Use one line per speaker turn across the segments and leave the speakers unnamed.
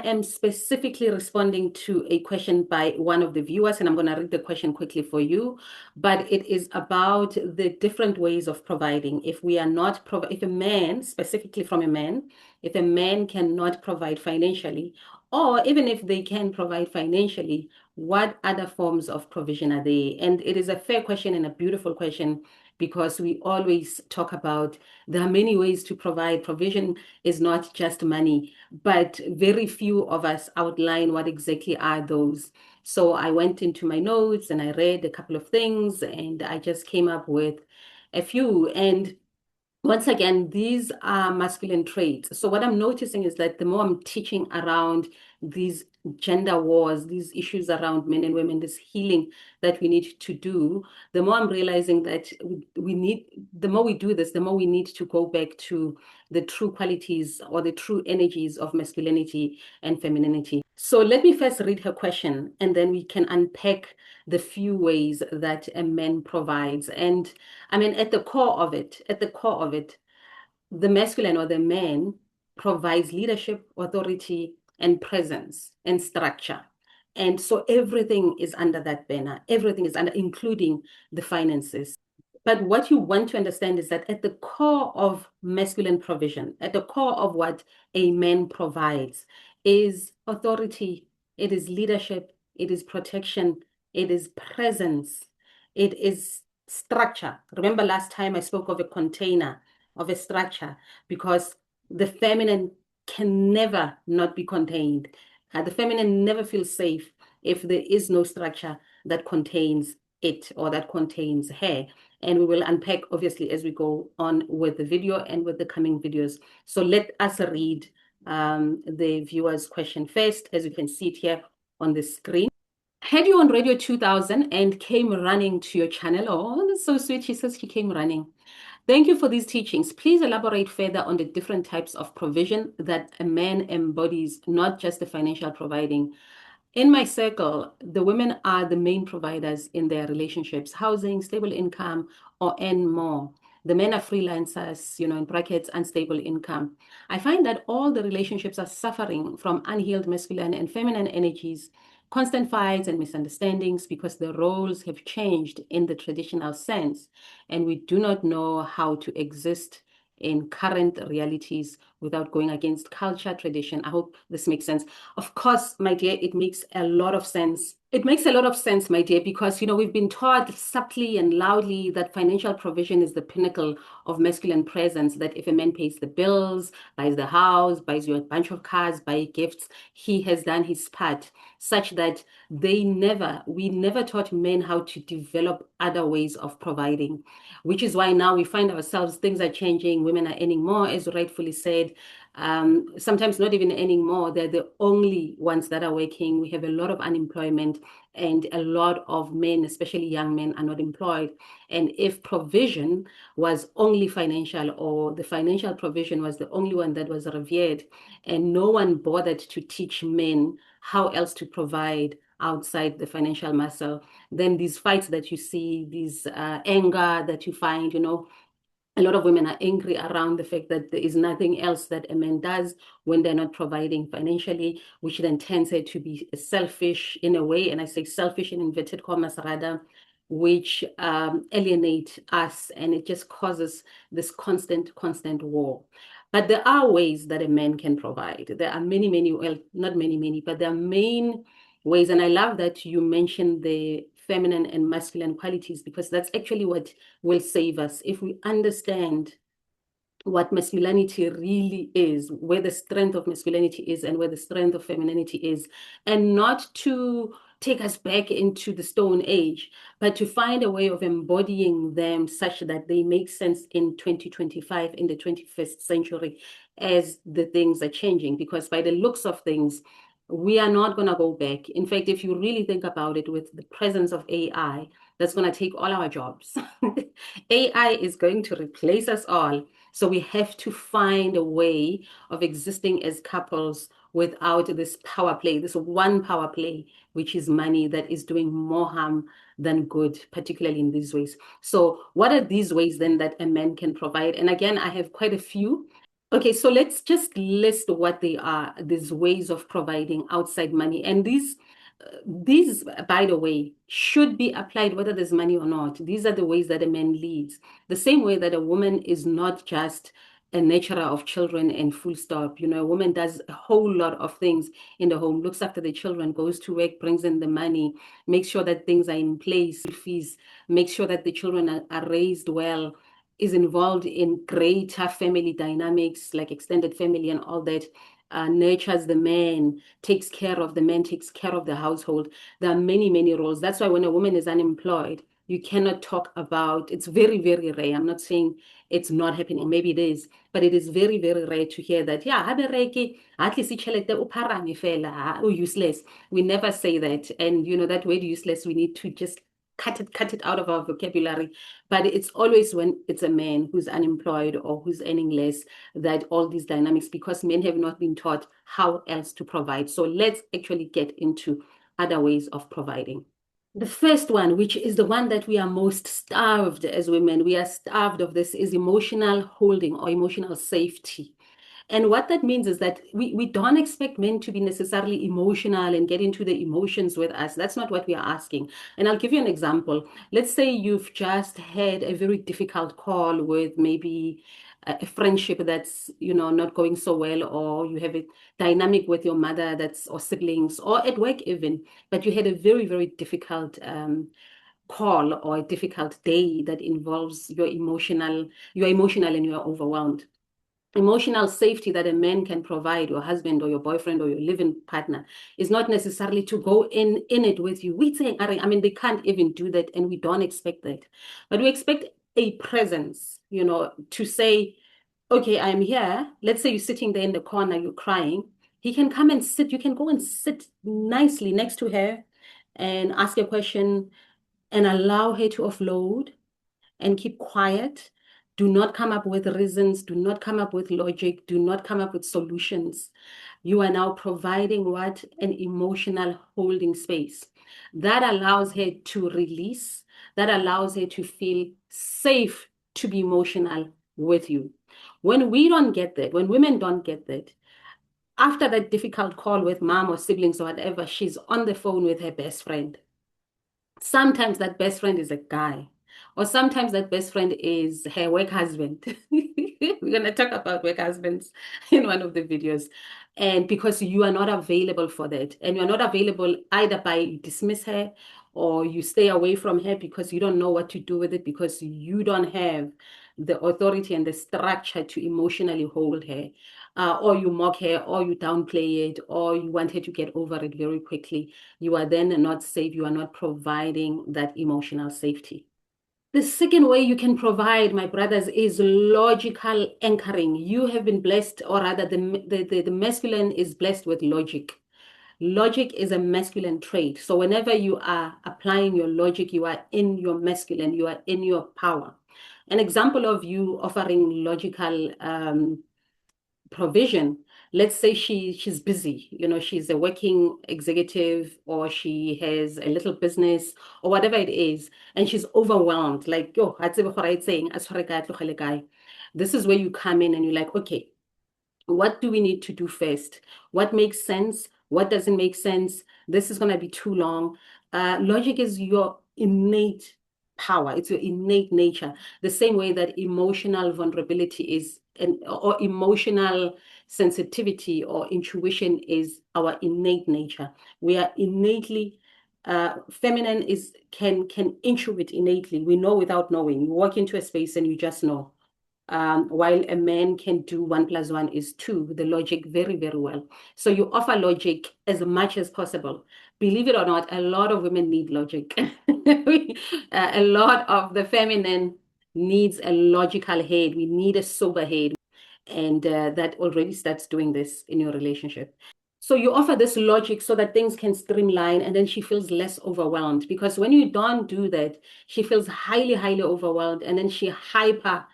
am specifically responding to a question by one of the viewers, and I'm going to read the question quickly for you. But it is about the different ways of providing. If we are not, if a man, specifically from a man, if a man cannot provide financially, or even if they can provide financially, what other forms of provision are they? And it is a fair question and a beautiful question because we always talk about there are many ways to provide. Provision is not just money, but very few of us outline what exactly are those. So I went into my notes and I read a couple of things and I just came up with a few. And once again, these are masculine traits. So what I'm noticing is that the more I'm teaching around these gender wars, these issues around men and women, this healing that we need to do, the more I'm realizing that we need, the more we do this, the more we need to go back to the true qualities or the true energies of masculinity and femininity. So let me first read her question, and then we can unpack the few ways that a man provides. And I mean, at the core of it, the masculine or the man provides leadership, authority, and presence and structure. And so everything is under that banner. Everything is under, including the finances. But what you want to understand is that at the core of masculine provision, at the core of what a man provides, is authority, it is leadership, it is protection, it is presence, it is structure. Remember last time I spoke of a container, of a structure, because the feminine can never not be contained. The feminine never feels safe if there is no structure that contains it or that contains her. And we will unpack, obviously, as we go on with the video and with the coming videos. So let us read the viewer's question first, as you can see it here on the screen. Had you on Radio 2000 and came running to your channel. Oh, that's so sweet. She says she came running. Thank you for these teachings. Please elaborate further on the different types of provision that a man embodies, not just the financial providing. In my circle, the women are the main providers in their relationships, housing, stable income, or earn more. The men are freelancers, in brackets, unstable income. I find that all the relationships are suffering from unhealed masculine and feminine energies, constant fights and misunderstandings because the roles have changed in the traditional sense, and we do not know how to exist in current realities without going against culture, tradition. I hope this makes sense. Of course, my dear, it makes a lot of sense. It makes a lot of sense, my dear, because, we've been taught subtly and loudly that financial provision is the pinnacle of masculine presence, that if a man pays the bills, buys the house, buys you a bunch of cars, buys gifts, he has done his part, such that we never taught men how to develop other ways of providing, which is why now we find ourselves, things are changing, women are earning more, as you rightfully said, sometimes not even earning more. They're the only ones that are working. We have a lot of unemployment, and a lot of men, especially young men, are not employed. And if provision was only financial, or the financial provision was the only one that was revered, and no one bothered to teach men how else to provide outside the financial muscle, then these fights that you see, these anger that you find, a lot of women are angry around the fact that there is nothing else that a man does when they're not providing financially, which then tends to be selfish in a way. And I say selfish in inverted commas rather, which alienate us, and it just causes this constant war. But there are ways that a man can provide. There are many, well, not many, but there are main ways. And I love that you mentioned the feminine and masculine qualities, because that's actually what will save us. If we understand what masculinity really is, where the strength of masculinity is and where the strength of femininity is, and not to take us back into the Stone Age, but to find a way of embodying them such that they make sense in 2025, in the 21st century, as the things are changing. Because by the looks of things, we are not going to go back. In fact, if you really think about it, with the presence of AI, that's going to take all our jobs. AI is going to replace us all. So we have to find a way of existing as couples without this power play, this one power play, which is money, that is doing more harm than good, particularly in these ways. So what are these ways then that a man can provide? And again, I have quite a few. Okay, so let's just list what they are, these ways of providing outside money. And these, by the way, should be applied whether there's money or not. These are the ways that a man leads. The same way that a woman is not just a nurturer of children and full stop. You know, a woman does a whole lot of things in the home, looks after the children, goes to work, brings in the money, makes sure that things are in place, fees, makes sure that the children are raised well, is involved in greater family dynamics, like extended family and all that, nurtures the man, takes care of the man, takes care of the household. There are many, many roles. That's why when a woman is unemployed, you cannot talk about, it's very, very rare. I'm not saying it's not happening. Maybe it is, but it is very, very rare to hear that, yeah, ha bereke, at least itšhelete o pharame fela, o useless. We never say that. And you know, that word useless, we need to just cut it out of our vocabulary. But it's always when it's a man who's unemployed or who's earning less that all these dynamics, because men have not been taught how else to provide. So let's actually get into other ways of providing. The first one, which is the one that we are most starved as women, we are starved of this, is emotional holding or emotional safety. And what that means is that we don't expect men to be necessarily emotional and get into the emotions with us. That's not what we are asking. And I'll give you an example. Let's say you've just had a very difficult call with maybe a friendship that's, you know, not going so well, or you have a dynamic with your mother that's, or siblings, or at work even, but you had a very, very difficult call or a difficult day that involves you're emotional and you're overwhelmed. Emotional safety that a man can provide, your husband or your boyfriend or your living partner, is not necessarily to go in it with you. We say, I mean, they can't even do that, and we don't expect that. But we expect a presence, you know, to say, okay, I'm here. Let's say you're sitting there in the corner, you're crying. He can come and sit. You can go and sit nicely next to her and ask a question and allow her to offload and keep quiet. Do not come up with reasons. Do not come up with logic. Do not come up with solutions. You are now providing what? An emotional holding space. That allows her to release, that allows her to feel safe to be emotional with you. When we don't get that, when women don't get that, after that difficult call with mom or siblings or whatever, she's on the phone with her best friend. Sometimes that best friend is a guy, or sometimes that best friend is her work husband. We're going to talk about work husbands in one of the videos. And because you are not available for that, and you're not available either by you dismiss her or you stay away from her because you don't know what to do with it, because you don't have the authority and the structure to emotionally hold her, or you mock her, or you downplay it, or you want her to get over it very quickly. You are then not safe. You are not providing that emotional safety. The second way you can provide, my brothers, is logical anchoring. You have been blessed, or rather, the masculine is blessed with logic. Logic is a masculine trait. So whenever you are applying your logic, you are in your masculine, you are in your power. An example of you offering logical provision. Let's say she's busy, you know, she's a working executive, or she has a little business or whatever it is, and she's overwhelmed, like, yo, saying, this is where you come in and you're like, okay, what do we need to do first? What makes sense? What doesn't make sense? This is going to be too long. Logic is your innate power. It's your innate nature. The same way that emotional vulnerability is, or emotional sensitivity or intuition is our innate nature. We are innately feminine is can intuit innately. We know without knowing. You walk into a space and you just know. While a man can do 1 + 1 is 2, the logic very, very well. So you offer logic as much as possible. Believe it or not, a lot of women need logic. A lot of the feminine needs a logical head. We need a sober head. And that already starts doing this in your relationship. So you offer this logic so that things can streamline, and then she feels less overwhelmed. Because when you don't do that, she feels highly, highly overwhelmed, and then she hyper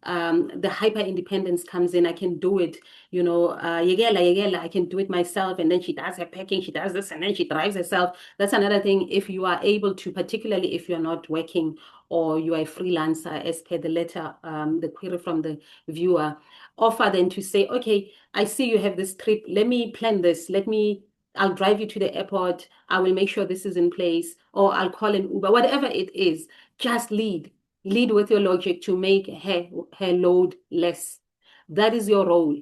the hyper independence comes in. I can do it, yegela, yegela, I can do it myself. And then she does her packing, she does this, and then she drives herself. That's another thing. If you are able to, particularly if you're not working or you are a freelancer, as per the letter, the query from the viewer, offer then to say, okay, I see you have this trip. Let me plan this. I'll drive you to the airport. I will make sure this is in place, or I'll call an Uber, whatever it is. Just lead with your logic to make her load less. That is your role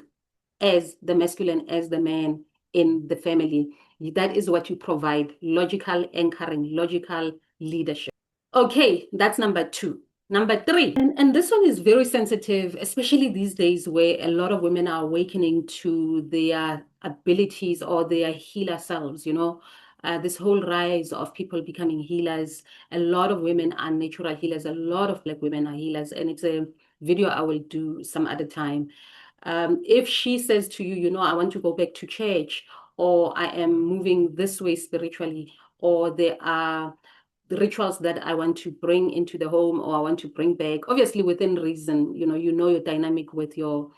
as the masculine, as the man in the family. That is what you provide: logical anchoring, logical leadership. Okay, that's number two. Number three, and this one is very sensitive, especially these days where a lot of women are awakening to their abilities or their healer selves, this whole rise of people becoming healers. A lot of women are natural healers. A lot of Black women are healers. And it's a video I will do some other time. If she says to you, I want to go back to church, or I am moving this way spiritually, or there are the rituals that I want to bring into the home or I want to bring back, obviously within reason, your dynamic with your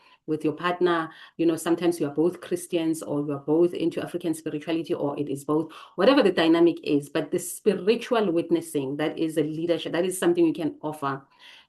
partner, sometimes you are both Christians or you are both into African spirituality, or it is both, whatever the dynamic is. But the spiritual witnessing, that is a leadership, that is something you can offer.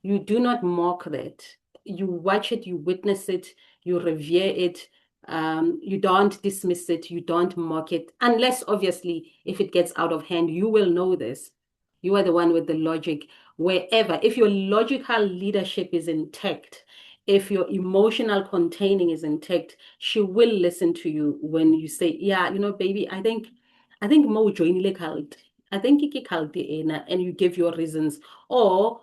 You do not mock that. You watch it, you witness it, you revere it. You don't dismiss it, you don't mock it, unless obviously if it gets out of hand, you will know this. You are the one with the logic. Wherever, if your logical leadership is intact, if your emotional containing is intact, she will listen to you when you say, yeah, baby, I think mo joinile cult. I think iki cult and you give your reasons. Or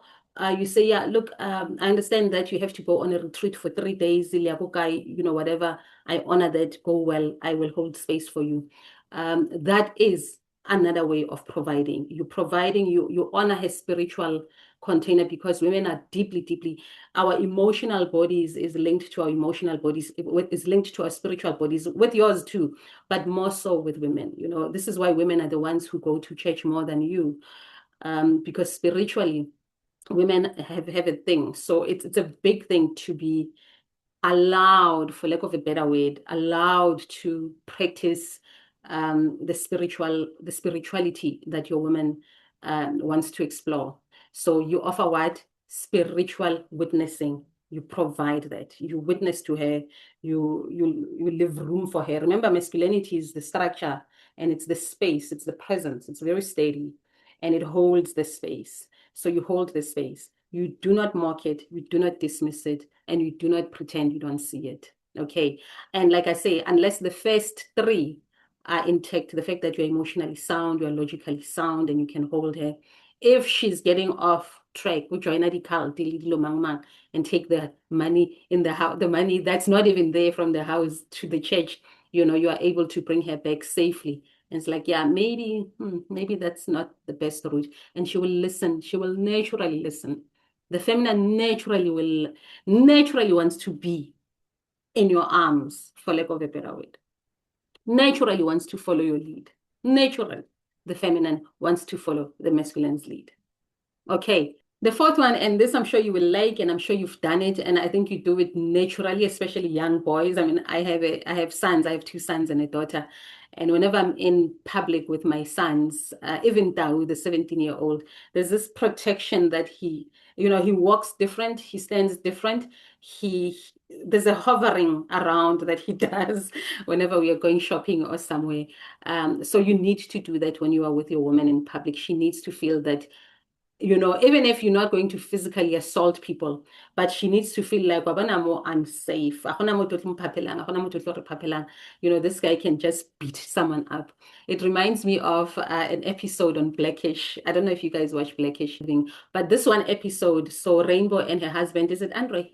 you say, yeah, look, I understand that you have to go on a retreat for 3 days, whatever. I honor that. Go well. I will hold space for you. That is another way of providing. You honor her spiritual container, because women are deeply, our emotional bodies is linked to our emotional bodies, is linked to our spiritual bodies, with yours too, but more so with women. This is why women are the ones who go to church more than you, because spiritually, women have a thing. So it's a big thing to be allowed, for lack of a better word, allowed to practice the spirituality that your woman wants to explore. So you offer what? Spiritual witnessing. You provide that. You witness to her. You leave room for her. Remember, masculinity is the structure and it's the space, it's the presence. It's very steady and it holds the space. So you hold the space. You do not mock it, you do not dismiss it, and you do not pretend you don't see it. Okay. And like I say, unless the first three are intact, the fact that you're emotionally sound, you're logically sound, and you can hold her. If she's getting off track, we join the cult, and take the money in the house, the money that's not even there from the house to the church, you are able to bring her back safely. And it's like, yeah, maybe that's not the best route. And she will listen. She will naturally listen. The feminine naturally wants to be in your arms, for lack of a better word. Naturally wants to follow your lead. Naturally, the feminine wants to follow the masculine's lead. Okay. The fourth one, and this I'm sure you will like, and I'm sure you've done it, and I think you do it naturally, especially young boys. I mean, I have sons. I have two sons and a daughter. And whenever I'm in public with my sons, even Dao, the 17-year-old, there's this protection that he walks different, he stands different. There's a hovering around that he does whenever we are going shopping or somewhere. So you need to do that when you are with your woman in public. She needs to feel that, even if you're not going to physically assault people, but she needs to feel like, I'm safe. This guy can just beat someone up. It reminds me of an episode on Blackish. I don't know if you guys watch Blackish, but this one episode, so Rainbow and her husband, is it Andre?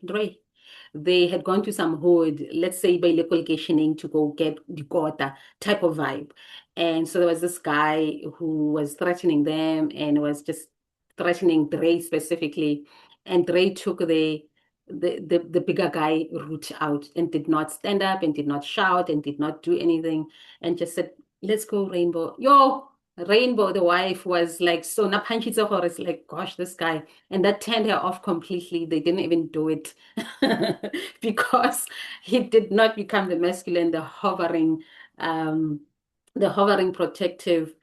They had gone to some hood, let's say by local to go get the quota type of vibe. And so there was this guy who was threatening them and was just threatening Dre specifically. And Dre took the bigger guy route out and did not stand up and did not shout and did not do anything and just said, let's go, Rainbow. Yo, Rainbow, the wife, was like so napanchitsa is like, gosh, this guy. And that turned her off completely. They didn't even do it because he did not become the masculine, um, the hovering protective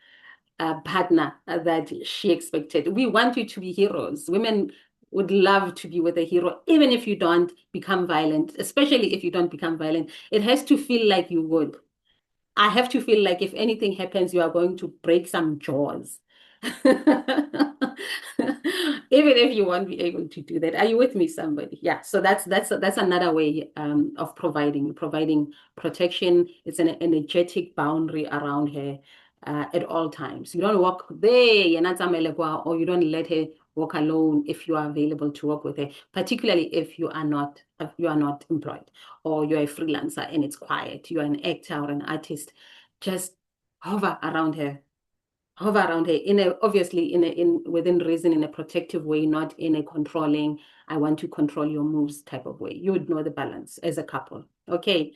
partner that she expected. We want you to be heroes. Women would love to be with a hero, even if you don't become violent, especially if you don't become violent. It has to feel like you would. I have to feel like if anything happens, you are going to break some jaws. Even if you won't be able to do that. Are you with me, somebody? Yeah. So that's another way of providing protection. It's an energetic boundary around her at all times. You don't walk there, you're not or you don't let her walk alone if you are available to work with her, particularly if you are not employed or you're a freelancer and it's quiet, you're an actor or an artist, just hover around her. Hover around her in a obviously in within reason, in a protective way, not in a controlling, I want to control your moves type of way. You would know the balance as a couple. Okay.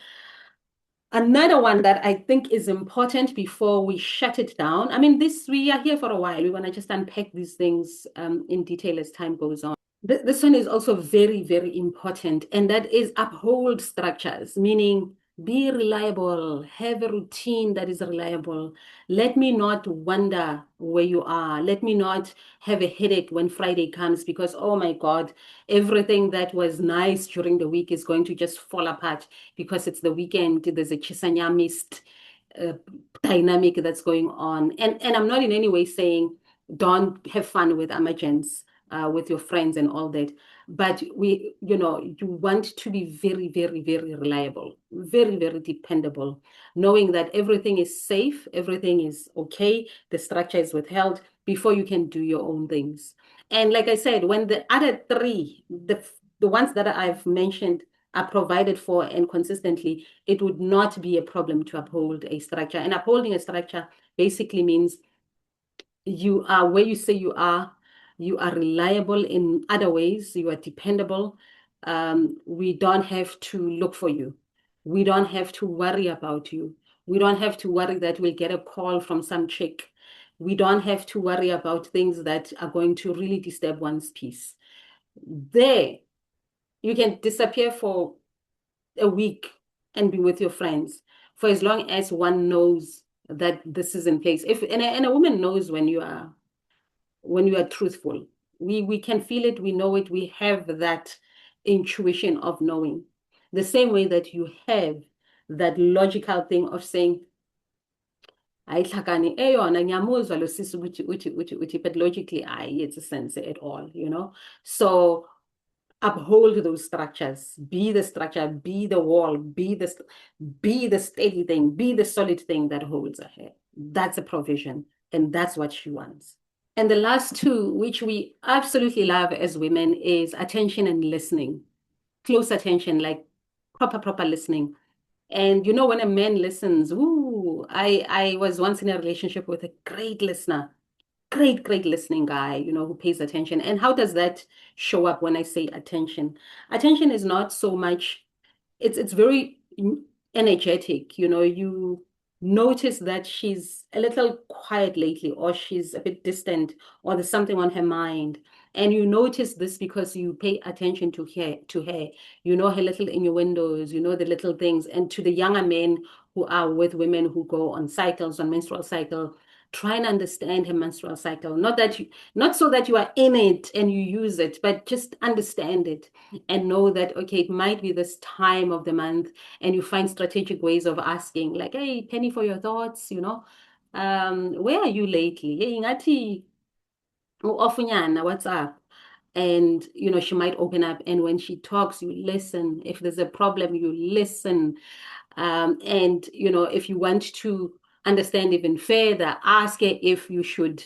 Another one that I think is important before we shut it down. I mean, this we are here for a while. We want to just unpack these things in detail as time goes on. This one is also very, very important, and that is uphold structures, meaning be reliable, have a routine that is reliable. Let me not wonder where you are. Let me not have a headache when Friday comes because, oh my God, everything that was nice during the week is going to just fall apart because it's the weekend. There's a Chisanya mist uh, dynamic that's going on. And I'm not in any way saying don't have fun with emergence with your friends and all that. But you want to be very, very, very reliable, very, very dependable, knowing that everything is safe, everything is okay, the structure is withheld before you can do your own things. And like I said, when the other three, the ones that I've mentioned are provided for and consistently, it would not be a problem to uphold a structure. And upholding a structure basically means you are where you say you are reliable in other ways, you are dependable. We don't have to look for you. We don't have to worry about you. We don't have to worry that we'll get a call from some chick. We don't have to worry about things that are going to really disturb one's peace. There, you can disappear for a week and be with your friends for as long as one knows that this is in place. If and a woman knows when you are truthful. We can feel it, we know it, we have that intuition of knowing. The same way that you have that logical thing of saying, ayihlakani eyona ngiyamuzwa lo sisi ukuthi, but logically it's a sense at all. So uphold those structures. Be the structure, be the wall, be the steady thing, be the solid thing that holds her head. That's a provision, and that's what she wants. And the last two, which we absolutely love as women, is attention and listening. Close attention, like proper listening. And when a man listens, ooh, I was once in a relationship with a great listener, great listening guy, who pays attention. And how does that show up when I say attention? Attention is not so much, it's very energetic. You notice that she's a little quiet lately, or she's a bit distant, or there's something on her mind. And you notice this because you pay attention to her. You know her little innuendos, you know the little things. And to the younger men who are with women who go on cycles, on menstrual cycle, try and understand her menstrual cycle. Not so that you are in it and you use it, but just understand it and know that, okay, it might be this time of the month, and you find strategic ways of asking, like, hey, Penny, for your thoughts. Where are you lately? Hey, ngathi ofunyana, what's up? And she might open up, and when she talks, you listen. If there's a problem, you listen. And if you want to understand even further, ask her if you should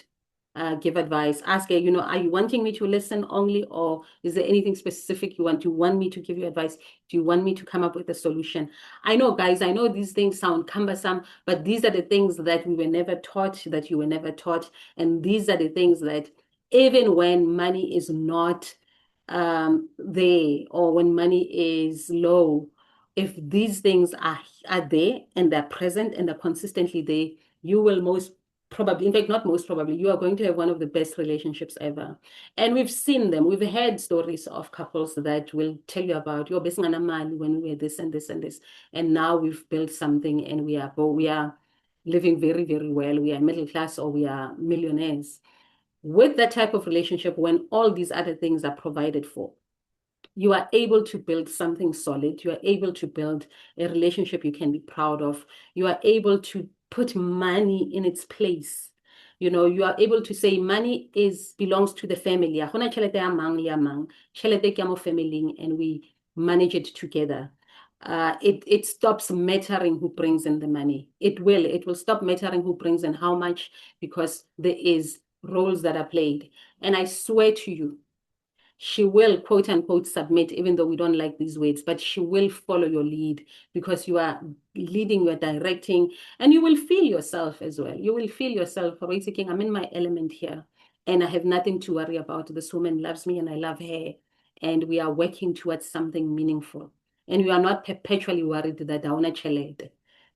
give advice. Ask her, are you wanting me to listen only, or is there anything specific you want? Do you want me to give you advice? Do you want me to come up with a solution? I know, guys, I know these things sound cumbersome, but these are the things that we were never taught, that you were never taught. And these are the things that even when money is not there, or when money is low, if these things are there and they're present and they're consistently there, you will most probably, in fact, not most probably, you are going to have one of the best relationships ever. And we've seen them. We've heard stories of couples that will tell you about your best mali when we were this and this and this. And now we've built something and we are living very, very well. We are middle class or we are millionaires. With that type of relationship, when all these other things are provided for, you are able to build something solid. You are able to build a relationship you can be proud of. You are able to put money in its place. You know, you are able to say money is belongs to the family. Ha gona tšhelete ya mang le ya mang. Tšhelete ke ya mo family and we manage it together. It stops mattering who brings in the money. It will stop mattering who brings in how much because there is roles that are played. And I swear to you, she will quote unquote submit, even though we don't like these words, but she will follow your lead because you are leading, you are directing, and you will feel yourself as well. You will feel yourself, right? Thinking, I'm in my element here and I have nothing to worry about. This woman loves me and I love her. And we are working towards something meaningful. And you are not perpetually worried that hauna chelete.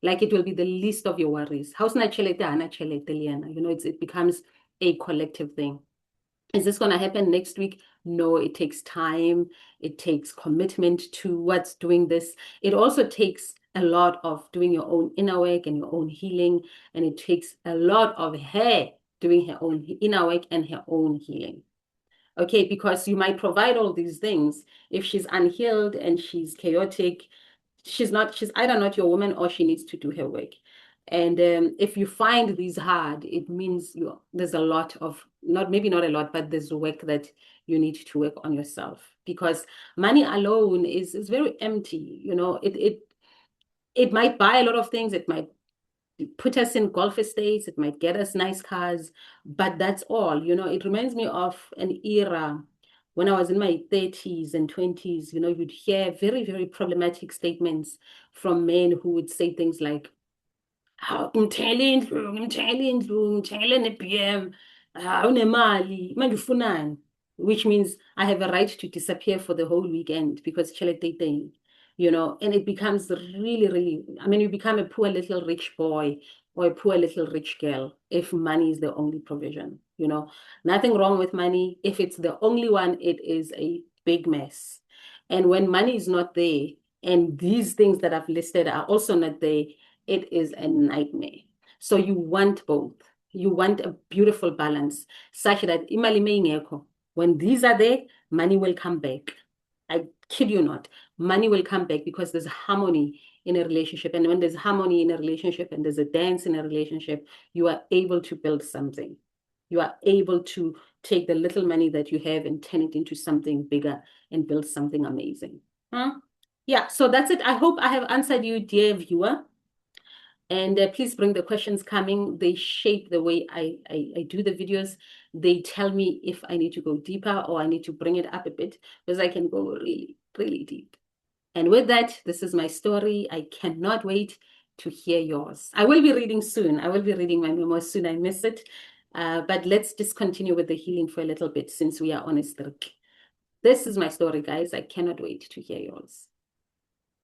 Like it will be the least of your worries. How's na chelete, hana chelete, Liana? You know, it becomes a collective thing. Is this going to happen next week? No, it takes time. It takes commitment towards doing this. It also takes a lot of doing your own inner work and your own healing. And it takes a lot of her doing her own inner work and her own healing. Okay, because you might provide all these things. If she's unhealed and she's chaotic, she's either not your woman or she needs to do her work. And if you find these hard, it means there's a lot of, not maybe not a lot, but there's work that you need to work on yourself because money alone is very empty. You know, it might buy a lot of things. It might put us in golf estates. It might get us nice cars, but that's all. You know, it reminds me of an era when I was in my 30s and 20s. You know, you'd hear very, very problematic statements from men who would say things like, ngithengele ne-BM, unemali, manje ufunani? Which means I have a right to disappear for the whole weekend because tšhelete. You know, and it becomes really, really, I mean, you become a poor little rich boy or a poor little rich girl if money is the only provision, you know. Nothing wrong with money. If it's the only one, it is a big mess. And when money is not there, and these things that I've listed are also not there, it is a nightmare. So you want both. You want a beautiful balance such that imali ingekho, when these are there, money will come back. I kid you not. Money will come back because there's harmony in a relationship. And when there's harmony in a relationship and there's a dance in a relationship, you are able to build something. You are able to take the little money that you have and turn it into something bigger and build something amazing. Huh? Yeah, so that's it. I hope I have answered you, dear viewer. And please bring the questions coming. They shape the way I do the videos. They tell me if I need to go deeper or I need to bring it up a bit because I can go really, really deep. And with that, this is my story. I cannot wait to hear yours. I will be reading soon. I will be reading my memoir soon. I miss it. But let's just continue with the healing for a little bit since we are on a streak. This is my story, guys. I cannot wait to hear yours.